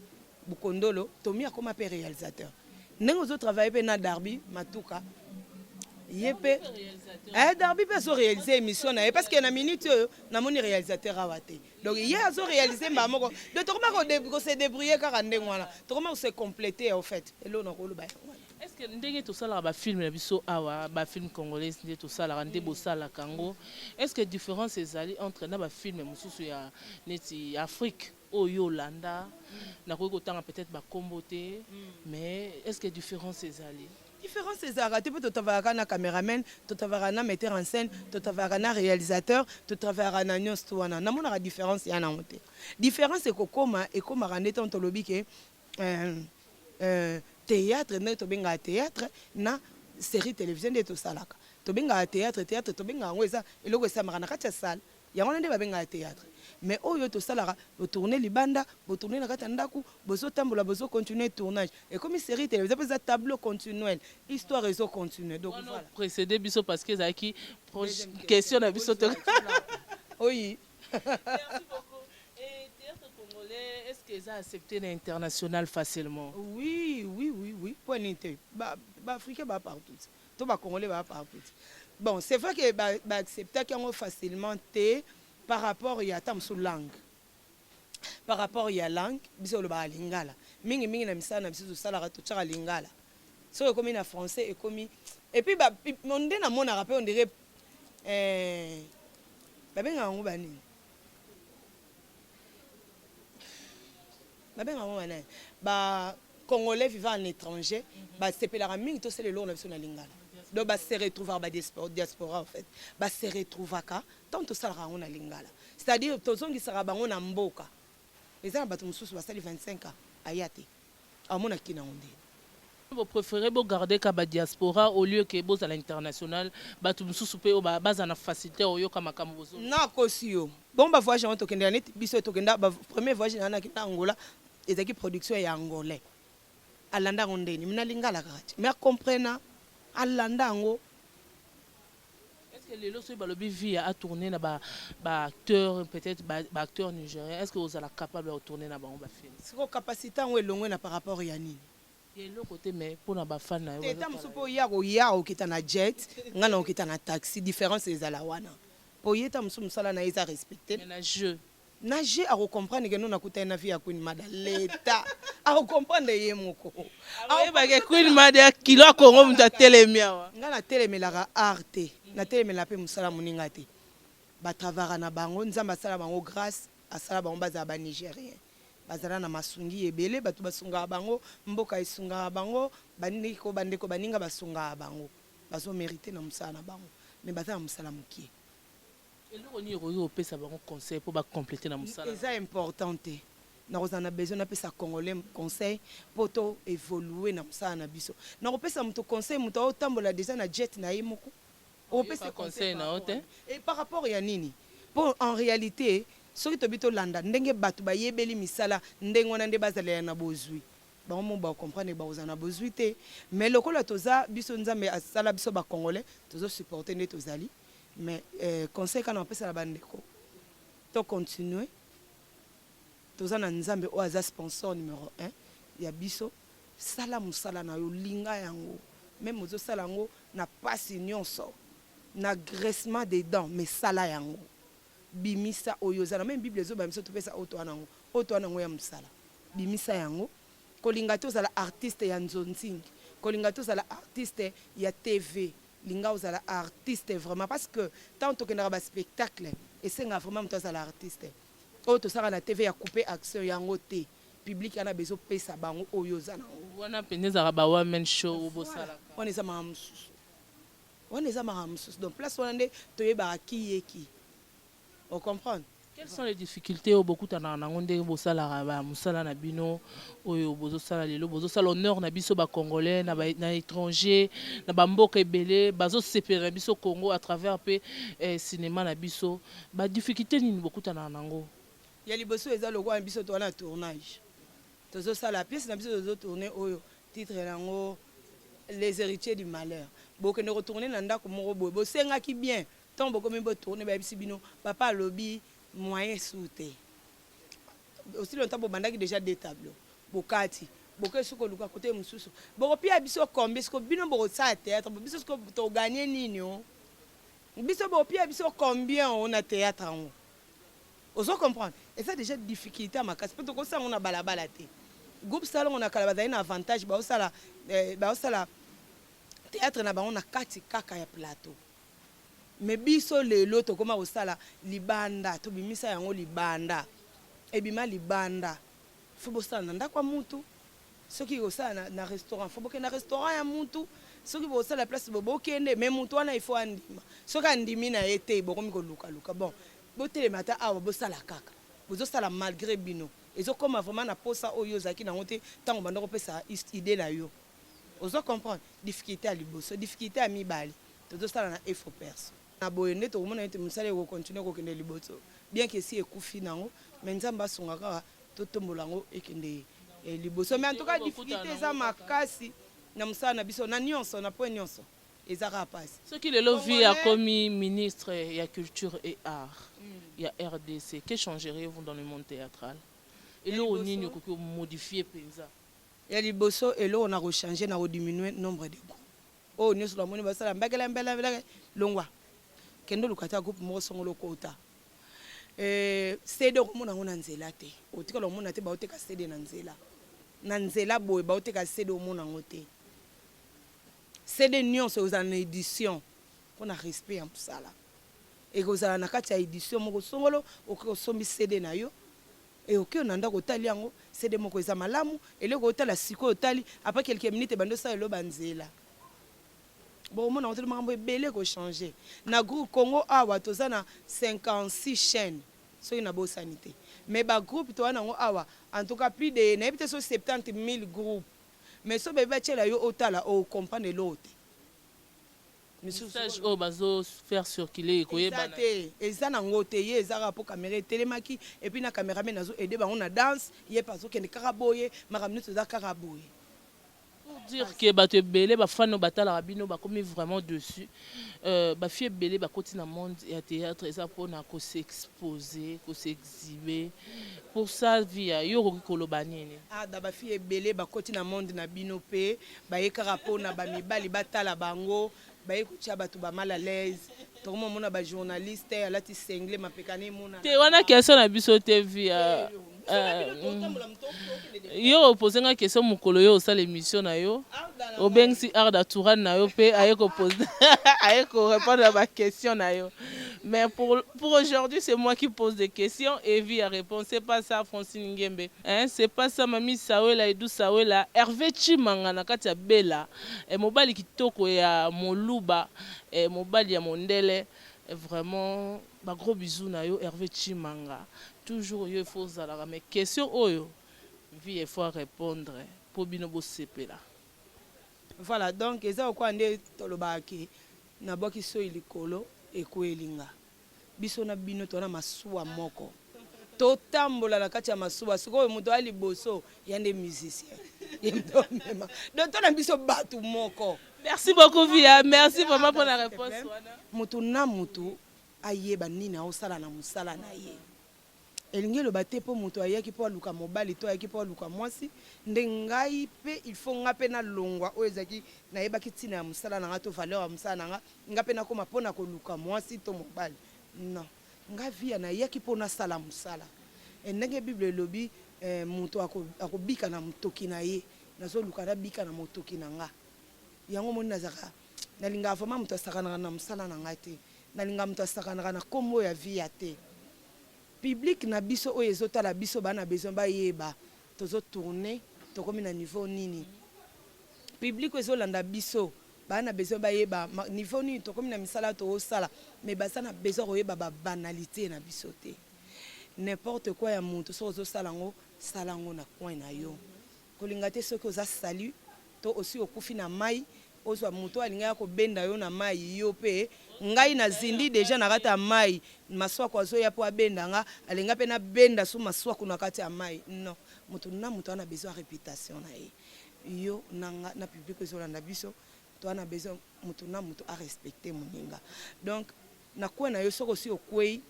Bukondolo Tommy akoma pe réalisateur ndenge ozo travailler pe na Darby Matuka yepe Darby pe so réaliser émission na parce que na minute na moni réalisateur awate donc hier azo réaliser mbamoko de to koma ko se débrouiller kaka ndenge wana to koma ko se compléter en fait elo na ko lo ba. Est-ce que ndenge to sala ba film na biso awa ba film congolais ndenge to sala ndé bo sala kango est-ce que différence ezali entre na ba film mususu ya neti Afrique oyo Yolanda na ko tanga peut-être ba komboté mais est-ce que différence ezali différence ezalaka te mpe totravaka na caméraman totravaka na metteur en scène totravaka na réalisateur totravaka na nyonso to wana namonaka différence ya nango te différence ekomaka nde ntango tolobi ke théâtre nde tobengaka théâtre na série télévision nde tosalaka tobengaka théâtre tobengaka yango eza eloko esamaka na kati ya salle yango nde babengaka théâtre mais oyo tosalaka botourner libanda botourner na kati ya ndako bozotambola bozocontinue tournage et comme série télévision mpe eza tableau continuel histoire ezocontinue donc voilà précédé biso parce que ezalaki question na biso oui. Merci beaucoup. Et théâtre congolais, est-ce que ça accepté l'international facilement? Oui. Point n'était. Africain va partout. Tout va congolais va partout. Bon, c'est vrai que accepter qu'on facilement par rapport à tam sous langue. Par rapport à langue, biso le ba lingala. Mingi na misana biso sala to tchara lingala. So comme en français et comme et puis on dit na mon rappel on dirait babenga ngo bani. Ba congolais vivant à l'étranger, c'est pour la mingi to c'est le long na biso na lingala. Donc se retrouver ba diaspora en fait. Se retrouver ka tant to sala ngo na lingala. C'est-à-dire tozongi sara bango na mboka. Ezala bato mususu basali 25 ans ayate. Amona kina onde. Vous préférez garder la diaspora au lieu que vous à l'international, bato mususu pe ba baza na facilité oyo kama bozo. Na kosio. Bon ba voyage en tokenda net biso tokenda ba premier voyage na kita Angola ezaki production ya angolais. Alanda ngondeni mina lingala kati. Mais comprena alanda ngo. Est-ce que les lots balobi via a tourner na ba acteur peut-être ba acteur nigérien, est-ce que vous êtes capable de tourner na ba film? C'est quoi capacité en elongwe na par rapport ya nini? Et le côté mais pour na ba fan na yo. Teta musupo ya okita na jet, ngana okita na taxi, différence ezala wana. Po yeta musumu sala na eza respecter. Mais na jeu. Na jeu a comprendre que nous na kuta na vie ya Queen Mada l'état. A comprendre ye moko. A ba ke Queen Mada kilo Congo mta telemia wa. Ngana telemelaka arte. na telemela pe musala moninga te batravara na bango nzamba asala bango grâce asala bango bazala ba Nigérien bazala na masungi ebele bato basunga bango mboka esunga bango bandeko baninga basunga bango bazo mériter na musala na bango mais bazala musala mukie eloko ni oyo opesa bango conseil pour ba compléter na musala eza important te na besoin na pesa congolais conseil pour to évoluer na musala na biso na kopesa muto conseil muto otambola déjà na jet na yemoko opesa conseil na ote et par rapport ya nini pour en réalité soki tobi tolanda ndenge bato bayebeli misala ndenge wana nde bazala na bozwi bango ba comprendre ba ozana bozwi te mais lokola toza biso nzambe asala biso ba congolais tozo supporter nde tozali mais conseil kana opesa la bandeko to continuer toza na nzambe o aza sponsor numéro 1 ya biso sala musala na yo linga yango même ozo sala yango na pasi nyonso na graissement des dents mais sala yango bimisa oyo zana même bible zo ba miso topesa oto anango ya musala bimisa yango kolinga to zala artiste ya nzonzingi kolinga to zala artiste ya TV linga ozala artiste vraiment parce que tant que na ba spectacle et c'est vraiment to zala artiste oto sala na TV ya couper action yango te public ana bezo pesa bango oyo zana wana pendeza ba one man show bo sala on est mahamsusu on est mahamsusu donc place on ande toyeba ki on comprend. Quelles sont les difficultés au beaucoup tana na ngonde bo sala ba musala na bino oyo bozo sala lelo bozo sala honneur na biso ba congolais na étranger na ba mboka ebele bazo sepera biso Congo à travers pe cinéma na biso ba difficulté ni beaucoup tana nango ya liboso eza lokwa biso to na tournage tozo sala pièce na biso tozo tourner oyo titre nango les héritiers du malheur boko ne retourner na ndako moko boye bo senga ki bien tant boko mi bo tourner ba bisi bino papa lobi moyen souté aussi longtemps bo bandaki déjà des tableaux bokati boko suko luka côté mususu boko pia biso combien ce que bino boko sa théâtre biso ce que to gagner nini o biso bo pia biso combien on a théâtre en ozo comprendre et ça déjà difficulté à ma casse peut ko ça on a balabala te groupe salon on a kala bazali na avantage ba osala théâtre na ba on a kati kaka ya plateau mais biso lelo to koma osala libanda to bimisa yango libanda ebima libanda fo bosala na ndako mutu soki osala na restaurant fo boke na restaurant ya mutu soki bosala place bokende mais mutu wana ifo andima soki andimi na ete bokomi ko luka bon botelema ata awa bosala kaka bozosala malgré bino ezokoma vraiment na posa oyo zaki nango te ntango banda kopesa idée na yo ozo comprendre difficulté à liboso difficulté à mibali tozosala na effort perso na boye nde tokomona ete mosala ekokontinue kokende liboso bien que si ekufi nango mais nzambe asunga kaka totombola yango ekende liboso mais en tout cas difficulté eza makasi na mosala na biso na nyonso na point nyonso ezaka pasi soki lelo vi akomi ministre ya culture et art ya RDC que changeriez-vous dans le monde théâtral eloko nini okoki omodifie mpenza ya liboso eloko na kochange na kodiminuer nombre de groupes oyo nyonso namoni basala mbekela longwa kende lukata groupe moko songolo kota CD okomona yango na nzela te otikala omona te baoteka CD na nzela boye baoteka CD omona yango te CD nyonso ozala na édition mpona respect ya mosala ekozala na kati ya édition moko songolo okosombi CD na yo oke na ndako otali yango CD moko eza malamu eloko otala sikoyo otali après quelques minutes bando osala eloba nzela bon mona oteli makambo ebele kochange na groupe Congo awa toza na 56 chaînes soki na bosani te mais bagroupe toza nango awa en tout cas plus de nayebi te so 70 000 groupes mais so bebe batiela yo otala ocomprendre eloko te message oyo bazofaire circuler ekoyebana eza nango te ye ezaka mpo caméra etelemaki epuis na caméra me nazo ede bango na danse ye mpe azokende kaka boye makambo nyonso eza kaka boye dire que bato ebele bafano batalaka bino bakomi vraiment dessus bafie ebele bakoti na monde ya théâtre eza mpona kosexpose koseexhibe pour ça via yo okoki koloba nini da bafie ebele bakoti na monde na bino mpe bayekaka mpona bamibali batala bango baye kotia bato mal à l'aise tokomona bajournaliste alati sengle mapekane mona te wana question na biso te via yo opose nga question mokolo yo osala émission na yo obengisi Arda Tourane na yo pe aye ko poser aye ko répondre à ma question na yo. Mais pour aujourd'hui, c'est moi qui pose des questions et Evie a répondu. C'est pas ça, Francine Ngembe. Hein? C'est pas ça, Mami Sawela, Edu Sawela. Hervé Chimanga, Nakatia Bella. Et Mobali Kitoko ya Moluba. Et Mobali ya Mondele. Et vraiment, bah, gros bisous na yo, Hervé Chimanga. Toujours, il faut zalara. Mais question, oyo, Evie, il faut répondre. Pour Binobo Sepela. Voilà, donc, eza okwande tolobaki. Naboki so ilikolo. Ekoelinga biso na bino tona masuwa moko totambola na kati ya masuwa sikoyo moto ali boso yande musicien yendo mema donc tona biso batu moko. Merci beaucoup Via, merci vraiment pour la réponse. Moto na moto ayeba nini aosala na musala na ye elingi loba te po moto ayaki po aluka mobali to ayaki po aluka mwasi nde ngai pe il faut nga pe na longwa oyo ezaki nayebaki ntina ya mosala na nga to valeur ya mosala na nga nga pe nakoma mpona koluka mwasi to mobali non nga via nayaki mpo nasala mosala ndenge bible elobi moto akobika na motoki na ye nazoluka nabika na motoki na nga yango moni nazaka nalingaka vraimen moto asakanaka na mosala na nga te nalingaka moto asakanaka na kombo ya via te. Public na biso oyo ezotala biso bana besoin bayeba tozo tourner tokomi na niveau nini public ezolanda biso bana besoin bayeba niveau nini tokomi na misala to osala mais basana besoin koyeba ba banalité na biso te n'importe quoi ya muntu so ozosalango salango na coin na yo kolinga te soki oza salut to aussi okufi na mai ozwa moto alinga ko benda yo na mai yo pe ngai na zindi deja na kati ya mai maswako azoya po abenda nga alinga pe na benda su maswako na kati ya mai non moto na moto ana besoin réputation na ye yo na public ezolanda biso to ana besoin moto na moto a respecter moninga donc na kwa na yo soko si okwei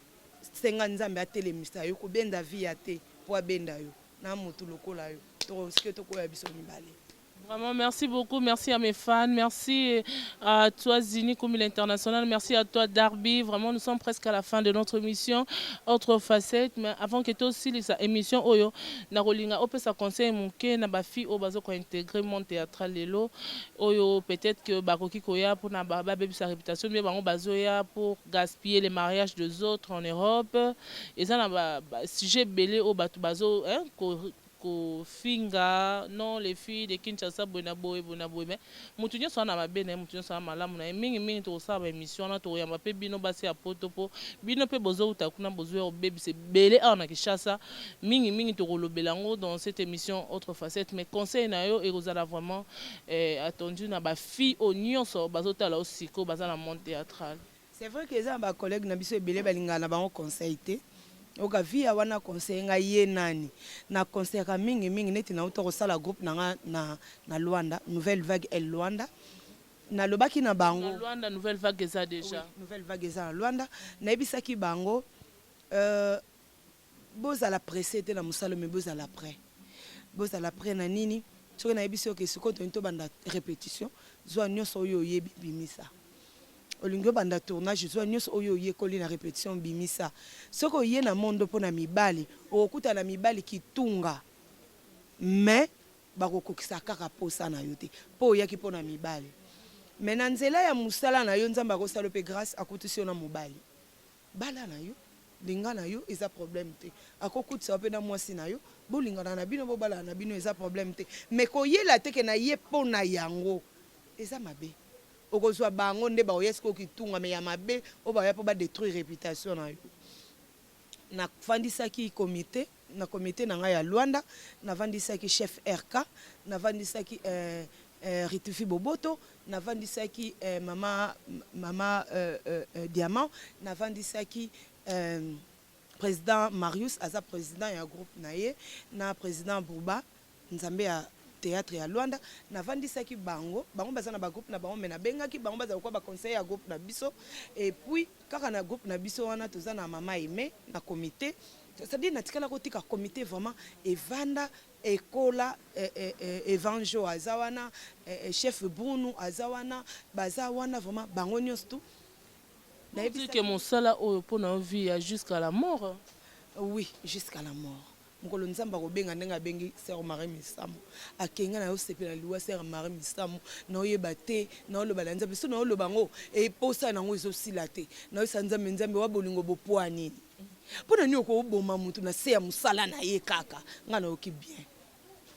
senga nzambe atelemisa yo ko benda via te po abenda yo na moto lokola yo to ske to ko ya biso mibale. Vraiment, merci beaucoup. Merci à mes fans. Merci à toi, Zini, comme l'international. Merci à toi, Darby. Vraiment, nous sommes presque à la fin de notre émission. Autre facette. Mais avant que tu aussi, cette émission, Oyo, Narolinga, Ope, ça conseille mon ke, na ba fille, Obazo, ko intégrer mon théâtral Lelo. Oyo, peut-être que Bakoki Koya, pour na baba, baby, sa réputation, mais Bango Bazoya, pour gaspiller les mariages des autres en Europe. Et ça, si j'ai belé, Obato Bazo, hein, finga non les filles de Kinshasa bonaboy mais mutunyo sana mabene mutunyo sana malamu na mingi to saba émission na to yamba pe bino basi ya potopo bino pe bozo utakuna bozo ya baby c'est belé na Kinshasa mingi to kolobelango dans cette émission autre facette mais conseil na yo et ozala vraiment attendu na ba fille au nyonso bazotala aussi ko bazala monde théâtral. C'est vrai que ça ba collègue na biso belé balinga na bango conseillité oka via wana conseil nga ye nani na conseil ka mingi neti na uto sala groupe na Luanda nouvelle vague el Luanda na lobaki na bango na Luanda nouvelle vague ça déjà oui, nouvelle vague ça Luanda na ebisaki bango boza la pressé te na musalo mais boza la près na nini soki na ebiso ke siko to banda répétition zo nyonso oyo yebi bimisa olingo banda tournage zo nyonso oyo yekoli na répétition bimisa soko ye na mondo pona mibali okuta na mibali kitunga mais bakokokisa kaka posa na yo te po yaki pona mibali mais na nzela ya musala na yo nzamba ko salope grâce akutisi na mobali bala na yo linga na yo eza problème te akokutisa pe na mwasi na yo bolinga na bino bo bala na bino eza problème te mais ko yela te ke na ye pona yango eza mabe okozwa bango nde ba yesko kitunga me ya mabe o ba ya po ba détruire réputation na yo na vandisaki comité na comité na nga ya Luanda na vandisaki chef RK na vandisaki Ritufi Boboto na vandisaki mama Diamant na vandisaki président Marius aza président ya groupe na ye na président Bouba nzambe ya théâtre ya Luanda na vandisaki bango bazana ba groupe na bango mais na bengaki bango bazala kwa ba conseiller ya groupe na biso et puis kaka na groupe na biso wana toza na mama Aimé na comité c'est-à-dire natikala kotika comité vraiment evanda ekola evanjo azawana chef Bruno azawana bazawana vraiment bango nyonso tout na dit que mon sala oyo pona vie jusqu'à la mort. Oui, jusqu'à la mort. mokolo nzamba kobenga ndenga bengi sœur Marie Misambo akenga na yo sepela liwa sœur Marie Misambo na oyeba te na oloba la nzambe so na oloba ngo e posa nango ezosila te na yo sanzambe nzambe wa bolingo bopoa nini mpona nini okoboma mutu na se ya mosala na ye kaka nga na yoki bien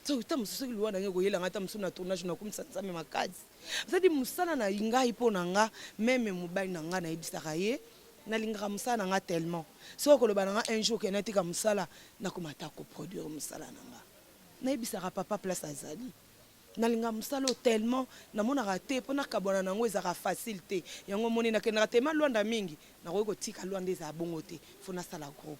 so ta mosusu liwa na nge koyelanga ta mosusu na tournage na komisa nzambe makasi c'est-à-dire mosala na ngai mpona nga meme mobali na nga nayebisaka ye nalingaka mosala na nga tellement soki koloba na nga un jour ke natika mosala nakomata koproduire mosala na nga nayebisaka papa place azali nalinga mosala tellement namonaka te mpo nakabwana nango ezaka facile te yango moni nakendaka tema lwanda mingi nakoki kotika lwanda ezala bongo te fo nasala groupe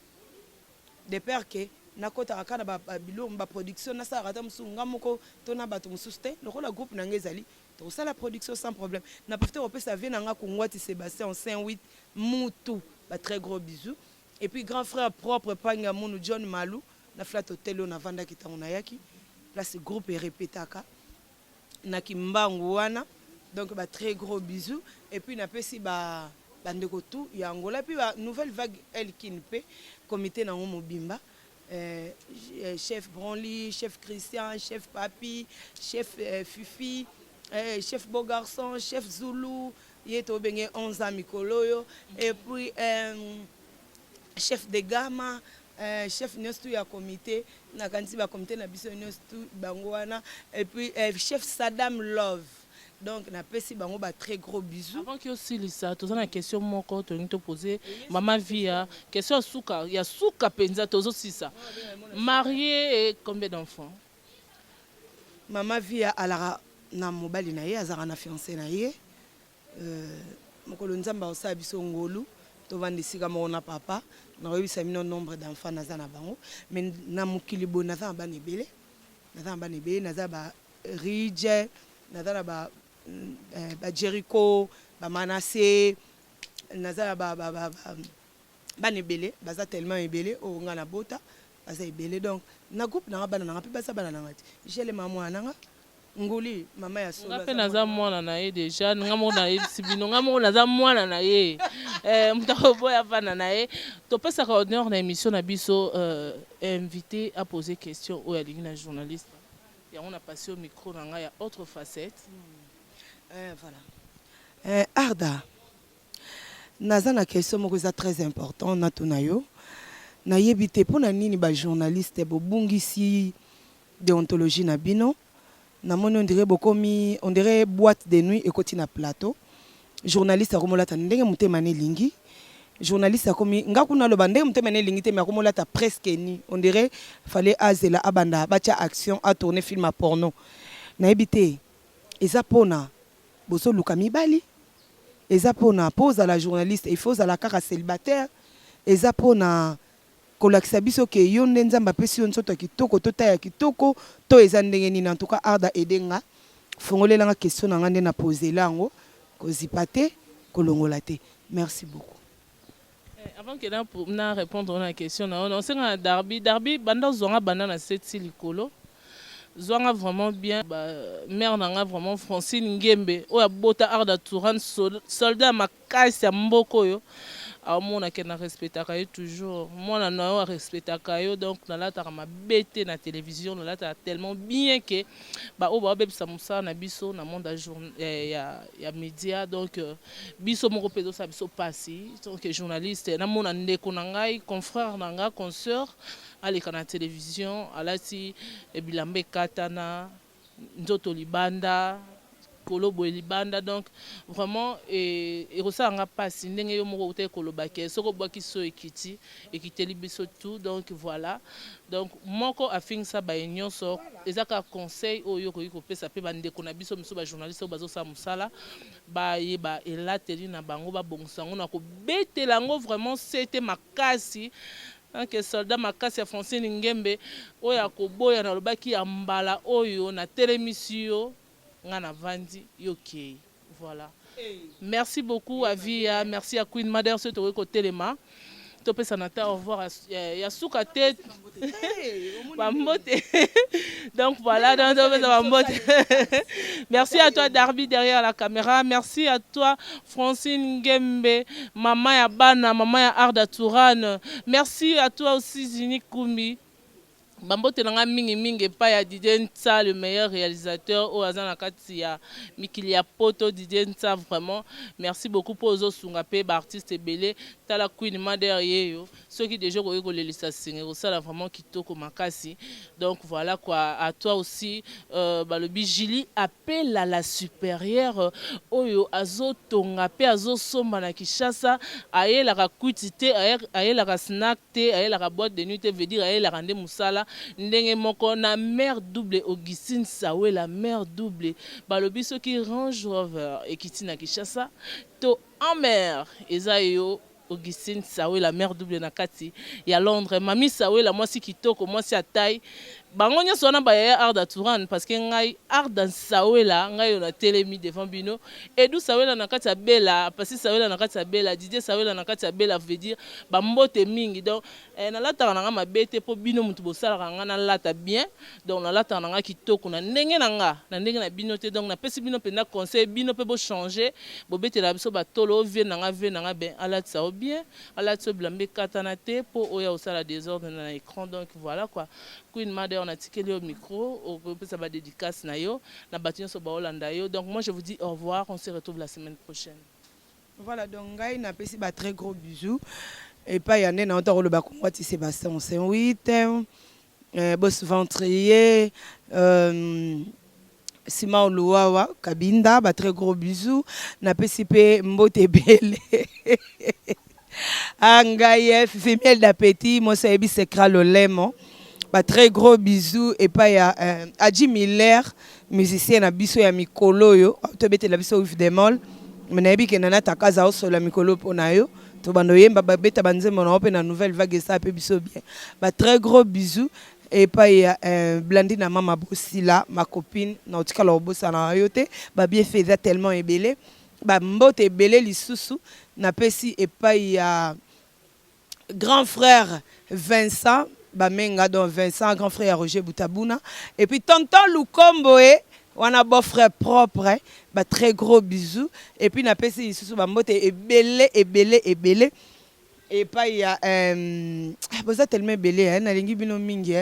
de peur ke nakotaka kaka na biloko baproduction nasalaka ta mosusu nga moko to na bato mosusu te lokola groupe na nga ezali tokosala production sans problème na profite kopesa vie na nga kongwati Sébastien en Saint-8 mutu ba très gros bisous et puis grand frère propre panga munu John Malou na flat hotel na vanda kitango na yaki place groupe et répétaka na kimbangu wana donc ba très gros bisous et puis na pesi ba bandeko tout ya Angola puis ba nouvelle vague Elkinpe comité na mobimba chef Branly, chef Christian, chef Papi, chef Fifi, chef Beau Garçon, chef Zulu, il est au 11 ans Mikoloyo, et puis chef de Gama, chef Nostu ya comité, na kanti ba comité na biso Nostu Bangwana, et puis chef Saddam Love. Donc na pesi bango ba très gros bisous. Avant que aussi ça, tu as une question moko tu te poser maman via question souka, il y a souka penza tozo si ça. Marié et combien d'enfants? Maman via alara na mobali na ye azara na fiancé na ye. Mokolo nzamba osa biso ngolu to vandisika mo na papa na oyebisa mino nombre d'enfants na za na bango mais na mokili bo na za ba nebele. Na za ba nebele na za ba Rije na za ba Jericho, ba Manassé, naza ba nebele, baza tellement ebele o nga na bota, baza ebele donc na groupe na bana na pe baza bana na ngati. Jele mama nanga nguli mama ya solo. Ngape naza mwana na ye déjà, ngamo na ye sibino ngamo naza mwana na ye. Mutako boya bana na ye. To pesa ka honneur na émission na biso invité à poser question au ya journaliste. Et on a passé au micro dans il y a autre facette. Voilà. Arda, naza na question moko za très important na tunayo. Na yebite pona nini ba journaliste bo bungisi déontologie na bino. Na moni on dirait boîte de nuit et kotina plateau. Journaliste akomolata ndenge mutema ne lingi. Journaliste akomi ngakuna loba ndenge mutema ne lingi te mais akomolata presque ni. On dirait fallait azela abanda bacha action à tourner film à porno. Na yebite eza pona boso luka mibali eza pona pose à la journaliste il faut à la kaka célibataire eza pona kolakisa biso ke yo nzamba pesi yo nsoto kitoko to taya kitoko to eza ndenge nini en tout cas Arda edenga fongolela nga question na ngande na poser lango kozipate kolongola te merci beaucoup. Avant que na répondre à la question on sait que Darby banda zonga banda na seti likolo Zwanga vraiment bien, mère nanga vraiment Francine Ngembe, oya bota Arda Tourane soldat makasi ya mboko yo. Alors moi na kena respectaka yo toujours. Moi na no respectaka yo donc na lata ma bête na télévision, na lata tellement bien que ba o ba bebisa musa na biso na monde ya média donc biso moko peso sa biso passi donc journaliste na mona ndeko na ngai confrère na nga consoeur aleka na télévision alati ebilambe katana nzoto libanda kolobo libanda donc vraiment et ressanga passe ndenge yo moko te kolobake soko bwaki so ekiti ekiteli biso tout donc voilà donc moko afing sa ba nyonso ezaka conseil oyo ko pesa pe bandeko na biso miso ba journaliste bazo sa musala ba yeba elateli na bango ba bongsango na ko betelango vraiment c'était makasi que soldat makasi ya Francine Ngembe oya ko boya na lobaki ya mbala oyo na télémission ngana vandi yoke voilà. Merci beaucoup à Via, merci à Queen Mother ce to ko telema to pesa na ta au revoir ya suka tête bambote donc voilà merci à toi Darby derrière la caméra, merci à toi Francine Ngembe, maman ya bana, maman ya Arda Tourane, merci à toi aussi Zini Koumi Bambote nanga mingi mingi pa ya Didier Ntsa, le meilleur réalisateur au Azana kati ya mikili ya poto. Didier Ntsa, vraiment merci beaucoup pour ozo sunga pe ba artiste belé tala Queen Mother yeyo ceux qui déjà ko lelisa singe ça là vraiment kitoko makasi. Donc voilà quoi, à toi aussi le Bijili appelle à la supérieure oyo azo tonga pe azo somba na Kishasa aye la rakuitité aye la snack te aye la boîte de nuit te veut dire aye la rande musala ndenge moko na mère double Augustine Sawe la mère double balobi ceux qui Range Rover et kiti na Kishasa to en mer ezayo Augustine Sawe la mère double na kati ya Londres. Mami Sawe la mwasi kitoko mwasi ya taille bango nyonso wana bayaya Arda Touran parce que ngai Arda Sawela ngai on a telemi devant bino Edu Sawela na kati ya bela parce que Sawela na kati ya bela Didier Sawela na kati ya bela veut dire ba mbote mingi. Donc na lata na nga mabete po bino mutu bosala nga na lata bien. Donc na lata na nga kitoko na ndenge na nga na ndenge na bino te. Donc na pesi bino pena conseil bino pe bo changer bo bete la biso ba tolo vie na nga ben ala tsa bien ala tso blambe katana te po oya osala désordre na écran. Donc voilà quoi. Queen Mother on a tiqué au micro, on peut ça va dédicace na yo, na bâtiment sur Baolanda yo. Donc moi je vous dis au revoir, on se retrouve la semaine prochaine. Voilà, donc Gaï n'a pas si très gros bisous. Et pas y en a dans le rôle de Sébastien, on s'est 8, Boss Ventrier, Simon Louawa, Kabinda, très gros bisous. N'a pas si peu Mbote Bele. Angaïe, femelle d'appétit, moi c'est Ebi Sekra Lolemo. Très gros bisous. Et pas y a Adji Miller, musicien na biso ya mikolo yo. To bete la biso with demol. Mais ebi ke nana takaza o sur la mikolo pona yo. To bando yemba ba beta banze mona open na nouvelle vague ça pe biso bien. Très gros bisous. Et pas y a Blandine na mama Bosila, ma copine, na otika lo bossa na yote. Ba bien faisait tellement ebelé. Ba mbote ebelé lisusu na pesi. Et pas y a grand frère Vincent Bamenga, donc Vincent, grand frère Roger Boutabouna. Et puis tonton Lukomboe, on a beau frère propre, très gros bisous. Et puis on a passé ici sur Bambote et belé. Et pas il y a vous êtes tellement belé, hein, na lingi bino mingi.